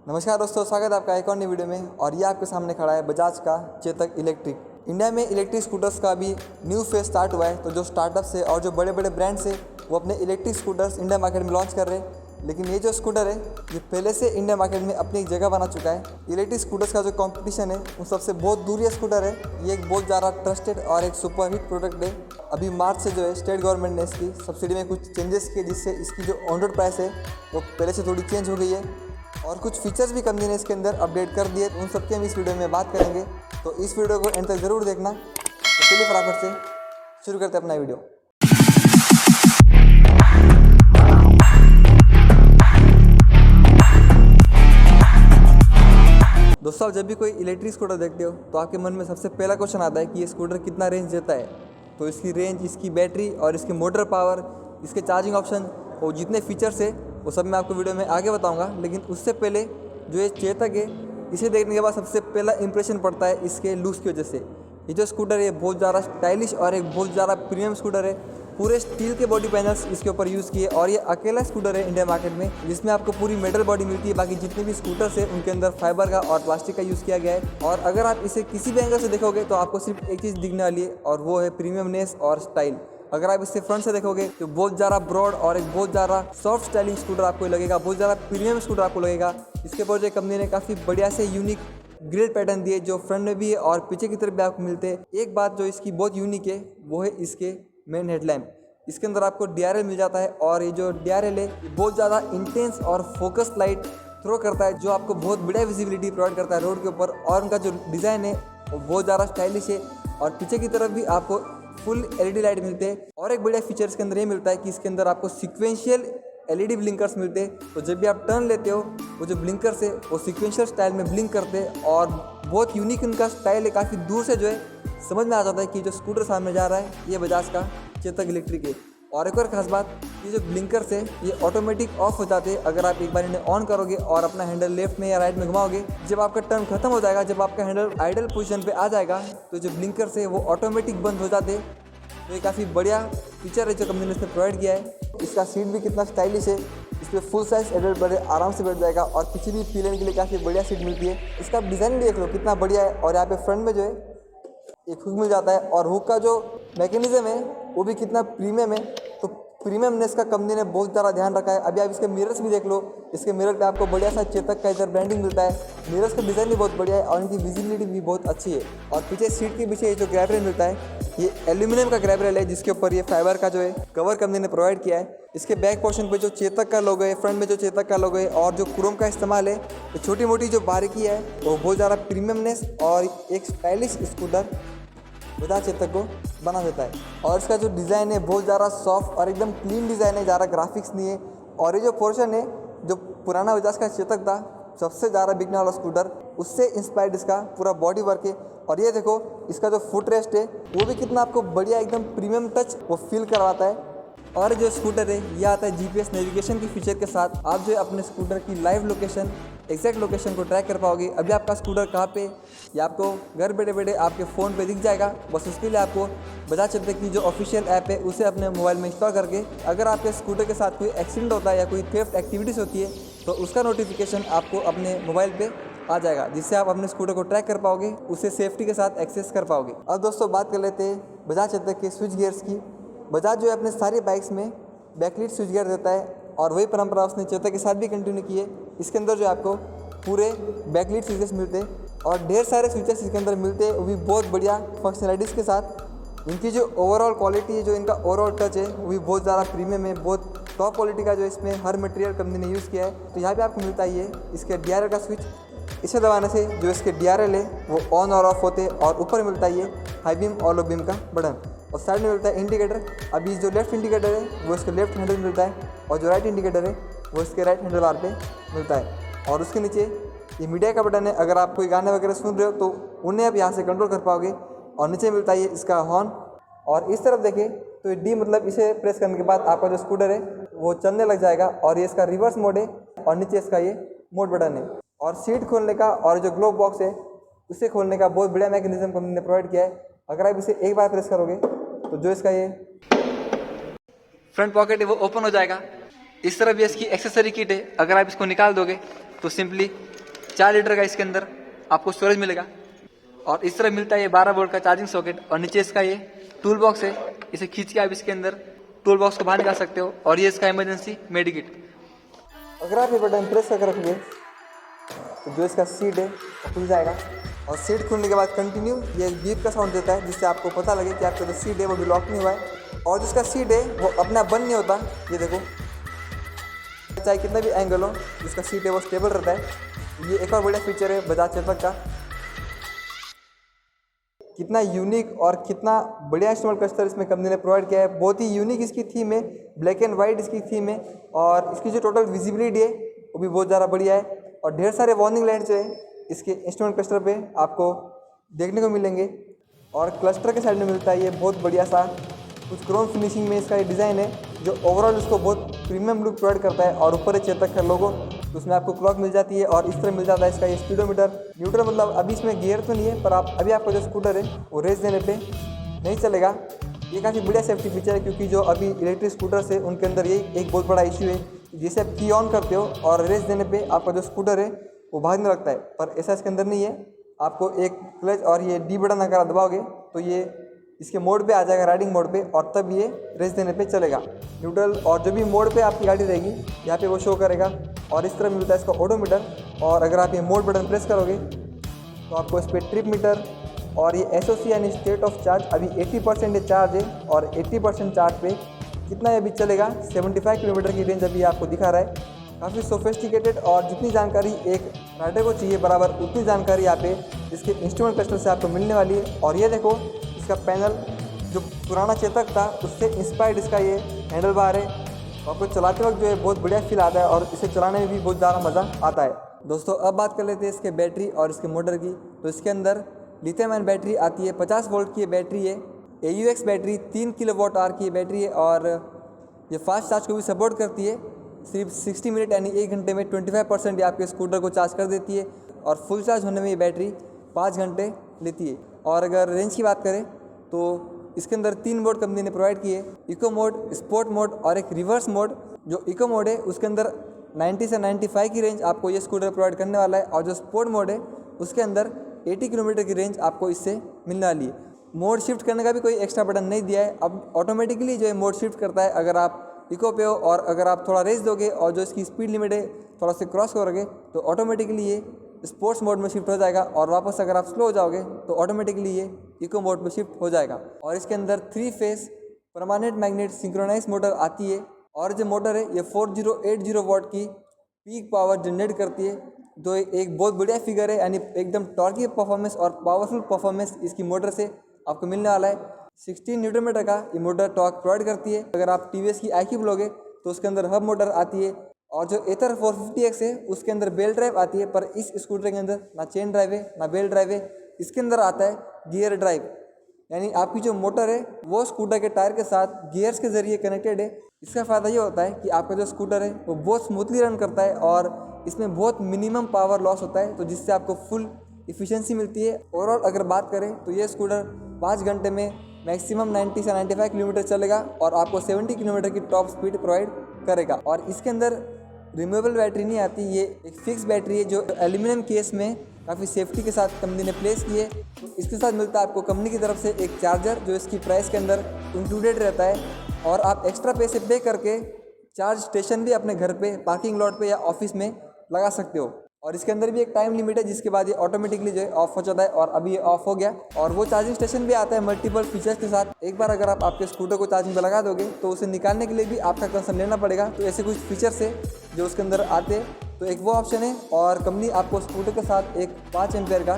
नमस्कार दोस्तों, स्वागत है आपका एक और नई वीडियो में। और ये आपके सामने खड़ा है बजाज का चेतक इलेक्ट्रिक। इंडिया में इलेक्ट्रिक स्कूटर्स का भी न्यू फेज स्टार्ट हुआ है। तो जो स्टार्टअप्स है और जो बड़े बड़े ब्रांड्स है वो अपने इलेक्ट्रिक स्कूटर्स इंडिया मार्केट में लॉन्च कर रहे हैं। लेकिन ये जो स्कूटर है ये पहले से इंडिया मार्केट में अपनी एक जगह बना चुका है। इलेक्ट्रिक स्कूटर्स का जो कंपटीशन है उन सबसे बहुत दूर ये स्कूटर है। ये एक बहुत ज़्यादा ट्रस्टेड और एक सुपर हिट प्रोडक्ट है। अभी मार्च से जो है स्टेट गवर्नमेंट ने इसकी सब्सिडी में कुछ चेंजेस किए, जिससे इसकी जो ऑन रोड प्राइस है वो पहले से थोड़ी चेंज हो गई है और कुछ फीचर्स भी कंपनी ने इसके अंदर अपडेट कर दिए। उन सबके हम इस वीडियो में बात करेंगे, तो इस वीडियो को एंड तक ज़रूर देखना। तो चलिए फटाफट से शुरू करते हैं अपना वीडियो। दोस्तों, जब भी कोई इलेक्ट्रिक स्कूटर देखते हो तो आपके मन में सबसे पहला क्वेश्चन आता है कि ये स्कूटर कितना रेंज देता है। तो इसकी रेंज, इसकी बैटरी और इसकी मोटर पावर, इसके चार्जिंग ऑप्शन और जितने फीचर्स है वो सब मैं आपको वीडियो में आगे बताऊंगा। लेकिन उससे पहले जो ये चेतक है, इसे देखने के बाद सबसे पहला इंप्रेशन पड़ता है इसके लुक्स की वजह से। ये जो स्कूटर है बहुत ज़्यादा स्टाइलिश और एक बहुत ज़्यादा प्रीमियम स्कूटर है। पूरे स्टील के बॉडी पैनल्स इसके ऊपर यूज़ किए और ये अकेला स्कूटर है इंडिया मार्केट में जिसमें आपको पूरी मेटल बॉडी मिलती है। बाकी जितने भी स्कूटर्स है उनके अंदर फाइबर का और प्लास्टिक का यूज़ किया गया है। और अगर आप इसे किसी भी एंगल से देखोगे तो आपको सिर्फ एक चीज़ दिखने वाली है और वो है प्रीमियमनेस और स्टाइल। अगर आप इससे फ्रंट से देखोगे तो बहुत ज़्यादा ब्रॉड और एक बहुत ज़्यादा सॉफ्ट स्टाइलिंग स्कूटर आपको लगेगा, बहुत ज़्यादा प्रीमियम स्कूटर आपको लगेगा। इसके ऊपर जो कंपनी ने काफ़ी बढ़िया से यूनिक ग्रिल पैटर्न दिए जो फ्रंट में भी है और पीछे की तरफ भी आपको मिलते हैं। एक बात जो इसकी बहुत यूनिक है वो है इसके मेन हेडलैम्प। इसके अंदर आपको DRL मिल जाता है और ये जो DRL है बहुत ज़्यादा इंटेंस और फोकस लाइट थ्रो करता है जो आपको बहुत बढ़िया विजिबिलिटी प्रोवाइड करता है रोड के ऊपर। और उनका जो डिज़ाइन है वो बहुत ज़्यादा स्टाइलिश है और पीछे की तरफ भी आपको फुल LED लाइट मिलते हैं। और एक बढ़िया फीचर इसके अंदर ये मिलता है कि इसके अंदर आपको सीक्वेंशियल LED ब्लिंकर्स मिलते हैं। तो जब भी आप टर्न लेते हो वो जो ब्लिंकर्स है वो सीक्वेंशियल स्टाइल में ब्लिंक करते हैं और बहुत यूनिक उनका स्टाइल है। काफ़ी दूर से जो है समझ में आ जाता है कि जो स्कूटर सामने जा रहा है ये बजाज का चेतक इलेक्ट्रिक है। और एक और खास बात, ये जो ब्लिंकर्स है ये ऑटोमेटिक ऑफ हो जाते हैं अगर आप एक बार इन्हें ऑन करोगे और अपना हैंडल लेफ्ट में या राइट में घुमाओगे। जब आपका टर्न खत्म हो जाएगा, जब आपका हैंडल आइडल पोजीशन पे आ जाएगा तो जो ब्लिंकर्स है वो ऑटोमेटिक बंद हो जाते हैं। तो ये काफ़ी बढ़िया फीचर है जो कंपनी ने इसमें प्रोवाइड किया है। इसका सीट भी कितना स्टाइलिश है, इस पर फुल साइज एडल्ट बड़े आराम से बैठ जाएगा और पीछे भी पी लेने के लिए काफ़ी बढ़िया सीट मिलती है। इसका डिज़ाइन भी देख लो कितना बढ़िया है। और यहाँ पे फ्रंट में जो है एक हुक मिल जाता है और हुक का जो मैकेनिज्म है वो भी कितना प्रीमियम है। तो प्रीमियमनेस का कंपनी ने बहुत ज़्यादा ध्यान रखा है। अभी आप इसके मिरर्स भी देख लो, इसके मिरर पे आपको बढ़िया सा चेतक का इधर ब्रांडिंग मिलता है। मिरर्स का डिज़ाइन भी बहुत बढ़िया है और इनकी विजिबिलिटी भी बहुत अच्छी है। और पीछे सीट के पीछे जो ग्रैब रेल मिलता है ये एल्यूमिनियम का ग्रैब रेल है जिसके ऊपर ये फाइबर का जो है कवर कंपनी ने प्रोवाइड किया है। इसके बैक पोर्शन पे जो चेतक का लोगो है, फ्रंट में जो चेतक का लोगो है और जो क्रोम का इस्तेमाल है, तो छोटी मोटी जो बारीकी है वो बहुत ज़्यादा प्रीमियमनेस और एक स्टाइलिश स्कूटर बजाज चेतक को बना देता है। और इसका जो डिज़ाइन है बहुत ज़्यादा सॉफ्ट और एकदम क्लीन डिज़ाइन है, ज़्यादा ग्राफिक्स नहीं है। और ये जो पोर्शन है जो पुराना बजाज का चेतक था सबसे ज़्यादा बिकने वाला स्कूटर, उससे इंस्पायर्ड इसका पूरा बॉडी वर्क है। और ये देखो इसका जो फुट रेस्ट है वो भी कितना आपको बढ़िया एकदम प्रीमियम टच वो फील करवाता है। और जो स्कूटर है ये आता है GPS नेविगेशन की फीचर के साथ। आप जो है अपने स्कूटर की लाइव लोकेशन, एग्जैक्ट लोकेशन को ट्रैक कर पाओगे। अभी आपका स्कूटर कहाँ पे ये आपको घर बैठे बैठे आपके फ़ोन पे दिख जाएगा। बस उसके लिए आपको बजाज चेतक की जो ऑफिशियल ऐप है उसे अपने मोबाइल में इंस्टॉल करके अगर आपके स्कूटर के साथ कोई एक्सीडेंट होता है या कोई थेफ्ट एक्टिविटीज़ होती है तो उसका नोटिफिकेशन आपको अपने मोबाइल पर आ जाएगा, जिससे आप अपने स्कूटर को ट्रैक कर पाओगे, उसे सेफ्टी के साथ एक्सेस कर पाओगे। अब दोस्तों बात कर लेते हैं बजाज चेतक के स्विच गियर्स की। बजाज जो है अपने सारी बाइक्स में बैकलीट स्विच गियर देता है और वही परंपरा उसने चेतक के साथ भी कंटिन्यू की है। इसके अंदर जो आपको पूरे बैकलीट स्विचेस मिलते हैं और ढेर सारे स्विचेस इसके अंदर मिलते हैं, वो भी बहुत बढ़िया फंक्शनलिटीज़ के साथ। इनकी जो ओवरऑल क्वालिटी है, जो इनका ओवरऑल टच है वो भी बहुत ज़्यादा प्रीमियम है, बहुत टॉप क्वालिटी का जो इसमें हर मटेरियल कंपनी ने यूज़ किया है। तो यहाँ पे आपको मिलता ही है इसके DRL का स्विच। इसे दबाने से जो इसके DRL है वो ऑन और ऑफ होते हैं। और ऊपर मिलता ही है हाई बीम और लो बीम का बटन और साइड में मिलता है इंडिकेटर। अभी जो लेफ्ट इंडिकेटर है वो इसके लेफ्ट हैंडल में मिलता है और जो राइट इंडिकेटर है वो इसके राइट हैंडल बार पे मिलता है। और उसके नीचे ये मीडिया का बटन है, अगर आप कोई गाने वगैरह सुन रहे हो तो उन्हें आप यहाँ से कंट्रोल कर पाओगे। और नीचे मिलता है इसका हॉर्न। और इस तरफ देखें तो ये D मतलब इसे प्रेस करने के बाद आपका जो स्कूटर है वो चलने लग जाएगा। और ये इसका रिवर्स मोड है और नीचे इसका ये मोड बटन है। और सीट खोलने का और जो ग्लोव बॉक्स है उसे खोलने का बहुत बढ़िया मैकेनिज्म कंपनी ने प्रोवाइड किया है। अगर आप इसे एक बार प्रेस करोगे तो जो इसका ये फ्रंट पॉकेट है वो ओपन हो जाएगा। इस तरफ भी इसकी एक्सेसरी किट है, अगर आप इसको निकाल दोगे तो सिंपली 4 लीटर का इसके अंदर आपको स्टोरेज मिलेगा। और इस तरह मिलता है ये 12 वोल्ट का चार्जिंग सॉकेट। और नीचे इसका ये टूल बॉक्स है, इसे खींच के आप इसके अंदर टूल बॉक्स को बाहर निकाल सकते हो। और ये इसका इमरजेंसी मेडिकिट। अगर आप ये बटन प्रेस करके रखोगे तो जो इसका सीट है वो खुल जाएगा। और सीट खुलने के बाद कंटिन्यू ये बीप का साउंड देता है, जिससे आपको पता लगे कि आपका जो सीट है वो भी लॉक नहीं हुआ है। और जिसका सीट है वो अपने आप बंद नहीं होता, ये देखो, चाहे कितना भी एंगल हो जिसका सीट है वो स्टेबल रहता है। ये एक और बढ़िया फीचर है बजाज चेतक का। कितना यूनिक और कितना बढ़िया इंस्ट्रूमेंट क्लस्टर इसमें कंपनी ने प्रोवाइड किया है। बहुत ही यूनिक इसकी थीम है, ब्लैक एंड वाइट इसकी थीम है। और इसकी जो टोटल विजिबिलिटी है वो भी बहुत ज़्यादा बढ़िया है। और ढेर सारे वार्निंग लाइट जो है इसके इंस्ट्रूमेंट क्लस्टर पे आपको देखने को मिलेंगे। और क्लस्टर के साइड में मिलता है ये बहुत बढ़िया सा कुछ क्रोम फिनिशिंग में इसका ये डिज़ाइन है, जो ओवरऑल इसको बहुत प्रीमियम लुक प्रोवाइड करता है। और ऊपर चेतक का लोगो, तो उसमें आपको क्लॉक मिल जाती है। और इस तरह मिल जाता है इसका ये स्पीडोमीटर। न्यूट्रल मतलब अभी इसमें गियर तो नहीं है, पर अभी आपका जो स्कूटर है वो रेस देने पे नहीं चलेगा। ये काफ़ी बढ़िया सेफ्टी फीचर है, क्योंकि जो अभी इलेक्ट्रिक स्कूटर्स है उनके अंदर ये एक बहुत बड़ा इशू है, जिसे आप की ऑन करते हो और रेस देने पर आपका जो स्कूटर है वो भागने लगता है। पर ऐसा इसके अंदर नहीं है। आपको एक क्लच और ये डी बटन अगर आप दबाओगे तो ये इसके मोड पे आ जाएगा, राइडिंग मोड पे, और तब ये रेस देने पे चलेगा। न्यूट्रल और जो भी मोड पे आपकी गाड़ी रहेगी यहाँ पे वो शो करेगा। और इस तरह मिलता है इसका ओडोमीटर। और अगर आप ये मोड बटन प्रेस करोगे तो आपको इस पर ट्रिप मीटर और ये SOC यानी स्टेट ऑफ चार्ज अभी 80% चार्ज है। और 80% चार्ज पे कितना ये अभी चलेगा, 75 किलोमीटर की रेंज अभी आपको दिखा रहा है। काफ़ी सोफिस्टिकेटेड। और जितनी जानकारी एक राइडर को चाहिए बराबर उतनी जानकारी यहाँ पे इसके इंस्ट्रूमेंट क्लस्टर से आपको मिलने वाली है। और ये देखो इसका पैनल जो पुराना चेतक था उससे इंस्पायर्ड इसका ये हैंडल बार है। आपको चलाते वक्त जो है बहुत बढ़िया फील आता है और इसे चलाने में भी बहुत ज़्यादा मज़ा आता है। दोस्तों अब बात कर लेते हैं इसके बैटरी और इसके मोटर की। तो इसके अंदर लिथियम आयन बैटरी आती है, 50 वोल्ट की ये बैटरी है। AUX बैटरी 3 किलोवाट आवर की बैटरी है। और ये फास्ट चार्ज को भी सपोर्ट करती है। सिर्फ 60 मिनट यानी 1 घंटे में 25% ये आपके स्कूटर को चार्ज कर देती है। और फुल चार्ज होने में ये बैटरी 5 घंटे लेती है। और अगर रेंज की बात करें तो इसके अंदर 3 मोड कंपनी ने प्रोवाइड किए, इको मोड, स्पोर्ट मोड और एक रिवर्स मोड। जो इको मोड है उसके अंदर 90 से 95 की रेंज आपको ये स्कूटर प्रोवाइड करने वाला है। और जो स्पोर्ट मोड है उसके अंदर 80 किलोमीटर की रेंज आपको इससे मिलने वाली है। मोड शिफ्ट करने का भी कोई एक्स्ट्रा बटन नहीं दिया है। अब ऑटोमेटिकली जो है मोड शिफ्ट करता है। अगर आप इको पे हो और अगर आप थोड़ा रेस दोगे और जो इसकी स्पीड लिमिट है थोड़ा सा क्रॉस करोगे तो ऑटोमेटिकली ये स्पोर्ट्स मोड में शिफ्ट हो जाएगा। और वापस अगर आप स्लो हो जाओगे तो ऑटोमेटिकली ये इको मोड में शिफ्ट हो जाएगा। और इसके अंदर 3 phase permanent magnet synchronise motor आती है। और जो मोटर है ये 4080 वाट की पीक पावर जनरेट करती है, जो एक बहुत बढ़िया फिगर है। यानी एकदम टॉर्की परफॉर्मेंस और पावरफुल परफॉर्मेंस इसकी मोटर से आपको मिलने वाला है। 16 न्यूटन मीटर का ये मोटर टॉर्क प्रोवाइड करती है। अगर आप TVS की iQube लोगे तो उसके अंदर हब मोटर आती है। और जो एथर 450X है उसके अंदर बेल ड्राइव आती है। पर इस स्कूटर के अंदर ना चेन ड्राइव है ना बेल ड्राइव है। इसके अंदर आता है गियर ड्राइव, यानी आपकी जो मोटर है वो स्कूटर के टायर के साथ गियर्स के जरिए कनेक्टेड है। इसका फ़ायदा ये होता है कि आपका जो स्कूटर है वो बहुत स्मूथली रन करता है और इसमें बहुत मिनिमम पावर लॉस होता है, तो जिससे आपको फुल इफ़िशियंसी मिलती है। ओवरऑल अगर बात करें तो ये स्कूटर 5 घंटे में मैक्सिमम 90 से 95 किलोमीटर चलेगा और आपको 70 किलोमीटर की टॉप स्पीड प्रोवाइड करेगा। और इसके अंदर रिमूवेबल बैटरी नहीं आती, ये एक फिक्स बैटरी है जो एल्यूमिनियम केस में काफ़ी सेफ्टी के साथ कंपनी ने प्लेस की है। तो इसके साथ मिलता है आपको कंपनी की तरफ से एक चार्जर जो इसकी प्राइस के अंदर इंक्लूडेड रहता है। और आप एक्स्ट्रा पैसे पे करके चार्ज स्टेशन भी अपने घर पे, पार्किंग लॉट पे या ऑफिस में लगा सकते हो। और इसके अंदर भी एक टाइम लिमिट है जिसके बाद ये ऑटोमेटिकली जो है ऑफ हो जाता है। और अभी ये ऑफ हो गया। और वो चार्जिंग स्टेशन भी आता है मल्टीपल फीचर्स के साथ। एक बार अगर आप आपके स्कूटर को चार्जिंग पे लगा दोगे तो उसे निकालने के लिए भी आपका कंसर्न लेना पड़ेगा। तो ऐसे कुछ फीचर्स है जो उसके अंदर आते हैं, तो एक वो ऑप्शन है। और कंपनी आपको स्कूटर के साथ एक 5 एम्पियर का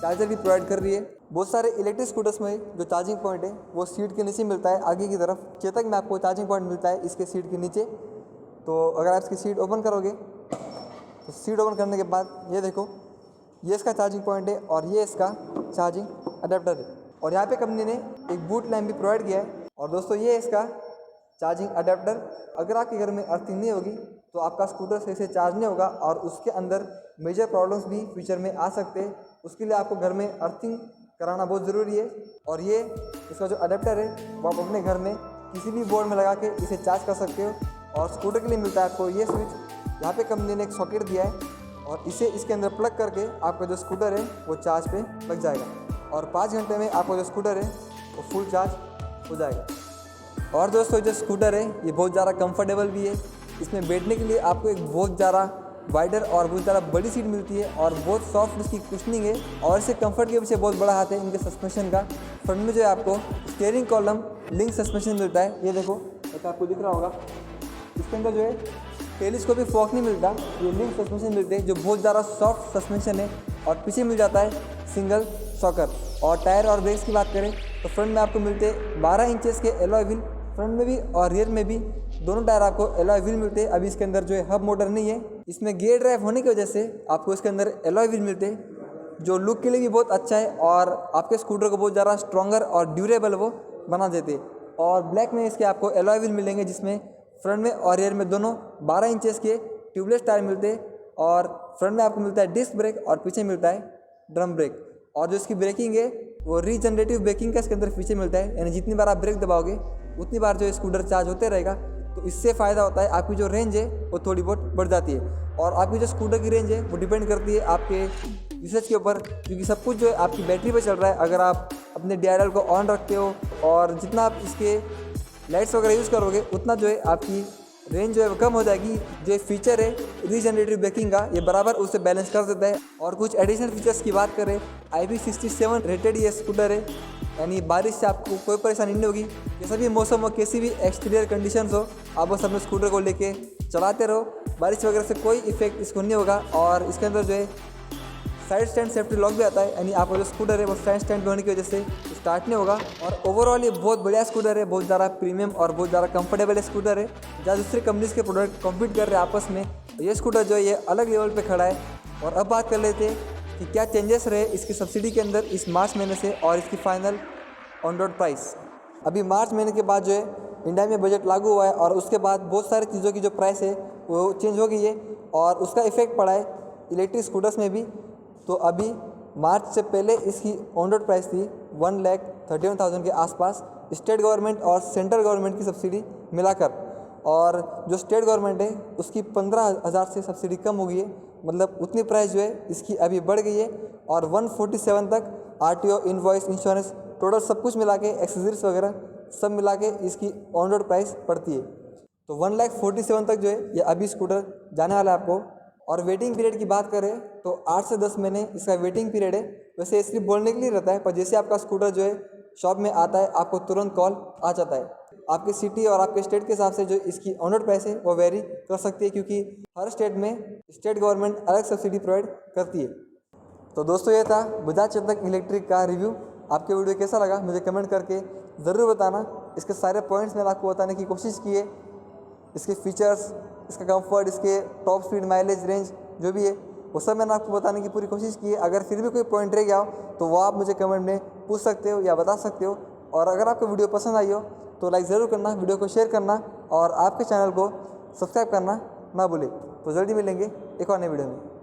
चार्जर भी प्रोवाइड कर रही है। बहुत सारे इलेक्ट्रिक स्कूटर्स में जो चार्जिंग पॉइंट है वो सीट के नीचे मिलता है आगे की तरफ। चेतक में आपको चार्जिंग पॉइंट मिलता है इसके सीट के नीचे। तो अगर आप इसकी सीट ओपन करोगे तो सीट ओपन करने के बाद ये देखो, ये इसका चार्जिंग पॉइंट है और ये इसका चार्जिंग अडेप्टर है। और यहाँ पे कंपनी ने एक बूट लैम्प भी प्रोवाइड किया है। और दोस्तों ये इसका चार्जिंग अडेप्टर, अगर आपके घर में अर्थिंग नहीं होगी तो आपका स्कूटर सही से चार्ज नहीं होगा और उसके अंदर मेजर प्रॉब्लम्स भी फ्यूचर में आ सकते हैं। उसके लिए आपको घर में अर्थिंग कराना बहुत ज़रूरी है। और ये इसका जो अडेप्टर है वो आप अपने घर में किसी भी बोर्ड में लगा के इसे चार्ज कर सकते हो। और स्कूटर के लिए मिलता है आपको ये स्विच। यहाँ पे कंपनी ने एक सॉकेट दिया है और इसे इसके अंदर प्लग करके आपका जो स्कूटर है वो चार्ज पे लग जाएगा और 5 घंटे में आपका जो स्कूटर है वो फुल चार्ज हो जाएगा। और दोस्तों जो स्कूटर है ये बहुत ज़्यादा कंफर्टेबल भी है। इसमें बैठने के लिए आपको एक बहुत ज़्यादा वाइडर और बहुत ज़्यादा बड़ी सीट मिलती है और बहुत सॉफ्ट इसकी कुशनिंग है और इसे कंफर्ट के पीछे बहुत बड़ा हाथ है इनके सस्पेंशन का। फ्रंट में जो है आपको स्टीयरिंग कॉलम लिंक सस्पेंशन मिलता है, ये देखो ऐसा आपको दिख रहा होगा। इसके अंदर जो है टेलीस्कोपिक फॉक नहीं मिलता, ये लिंक सस्पेंशन मिलते हैं जो बहुत ज़्यादा सॉफ्ट सस्पेंशन है। और पीछे मिल जाता है सिंगल शॉकर। और टायर और ब्रेक्स की बात करें तो फ्रंट में आपको मिलते हैं 12 इंचेस के एलॉय व्हील, फ्रंट में भी और रियर में भी दोनों टायर आपको एलॉय व्हील मिलते हैं। अभी इसके अंदर जो है हब मोटर नहीं है, इसमें गियर ड्राइव होने की वजह से आपको इसके अंदर एलॉय व्हील मिलते हैं जो लुक के लिए भी बहुत अच्छा है और आपके स्कूटर को बहुत ज़्यादा स्ट्रॉन्गर और ड्यूरेबल वो बना देते हैं। और ब्लैक में इसके आपको एलॉय व्हील मिलेंगे जिसमें फ्रंट में और रियर में दोनों 12 इंचेस के ट्यूबलेस टायर मिलते हैं और फ्रंट में आपको मिलता है डिस्क ब्रेक और पीछे मिलता है ड्रम ब्रेक। और जो इसकी ब्रेकिंग है वो रीजनरेटिव ब्रेकिंग का इसके अंदर फीचर मिलता है, यानी जितनी बार आप ब्रेक दबाओगे उतनी बार जो स्कूटर चार्ज होते रहेगा। तो इससे फ़ायदा होता है आपकी जो रेंज है वो थोड़ी बहुत बढ़ जाती है। और आपकी जो स्कूटर की रेंज है वो डिपेंड करती है आपके यूसेज के ऊपर, क्योंकि सब कुछ जो है आपकी बैटरी पे चल रहा है। अगर आप अपने DRL को ऑन रखते हो और जितना आप इसके लाइट्स वगैरह यूज़ करोगे उतना जो है आपकी रेंज जो है वो कम हो जाएगी। जो फीचर है रीजनरेटिव ब्रेकिंग का ये बराबर उससे बैलेंस कर देता है। और कुछ एडिशनल फीचर्स की बात करें, IP67 रेटेड ये स्कूटर है, यानी बारिश से आपको कोई परेशानी नहीं होगी। जैसा भी मौसम हो, कैसी भी एक्सटीरियर कंडीशंस हो, आप बस अपने स्कूटर को लेके चलाते रहो, बारिश वगैरह से कोई इफेक्ट इसको नहीं होगा। और इसके अंदर जो है साइड स्टैंड सेफ्टी लॉक भी आता है, यानी आपका जो स्कूटर है वो साइड स्टैंड पे होने की वजह से स्टार्ट नहीं होगा। और ओवरऑल ये बहुत बढ़िया स्कूटर है, बहुत ज़्यादा प्रीमियम और बहुत ज़्यादा कंफर्टेबल स्कूटर है। जहाँ दूसरी कंपनीज के प्रोडक्ट कॉम्पीट कर रहे हैं आपस में, ये स्कूटर जो है ये अलग लेवल पे खड़ा है। और अब बात कर लेते हैं कि क्या चेंजेस रहे इसकी सब्सिडी के अंदर इस मार्च महीने से और इसकी फाइनल ऑन रोड प्राइस। अभी मार्च महीने के बाद जो है इंडिया में बजट लागू हुआ है और उसके बाद बहुत सारी चीज़ों की जो प्राइस है वो चेंज हो गई है और उसका इफेक्ट पड़ा है इलेक्ट्रिक स्कूटर्स में भी। तो अभी मार्च से पहले इसकी ऑन रोड प्राइस थी 1,31,000 के आसपास, स्टेट गवर्नमेंट और सेंट्रल गवर्नमेंट की सब्सिडी मिलाकर। और जो स्टेट गवर्नमेंट है उसकी 15,000 से सब्सिडी कम हो गई है, मतलब उतनी प्राइस जो है इसकी अभी बढ़ गई है। और 147 तक RTO, इनवॉइस, इंश्योरेंस टोटल सब कुछ मिला के, एक्सेसरीज वगैरह सब मिला के इसकी ऑन रोड प्राइस पड़ती है। तो 1,47,000 तक जो है ये अभी स्कूटर जाने वाला है आपको। और वेटिंग पीरियड की बात करें तो 8 से 10 महीने इसका वेटिंग पीरियड है। वैसे सिर्फ बोलने के लिए रहता है, पर जैसे आपका स्कूटर जो है शॉप में आता है आपको तुरंत कॉल आ जाता है। आपके सिटी और आपके स्टेट के हिसाब से जो इसकी ऑन रोड प्राइस है वो वेरी कर सकती है, क्योंकि हर स्टेट में स्टेट गवर्नमेंट अलग सब्सिडी प्रोवाइड करती है। तो दोस्तों ये था बजाज चेतक इलेक्ट्रिक का रिव्यू। आपके वीडियो कैसा लगा मुझे कमेंट करके ज़रूर बताना। इसके सारे पॉइंट्स मैंने आपको बताने की कोशिश की है, इसके फीचर्स, इसका कंफर्ट, इसके टॉप स्पीड, माइलेज, रेंज जो भी है वो सब मैंने आपको बताने की पूरी कोशिश की है। अगर फिर भी कोई पॉइंट रह गया हो तो वो आप मुझे कमेंट में पूछ सकते हो या बता सकते हो। और अगर आपको वीडियो पसंद आई हो तो लाइक ज़रूर करना, वीडियो को शेयर करना और आपके चैनल को सब्सक्राइब करना ना भूलें। तो जल्दी मिलेंगे एक और नई वीडियो में।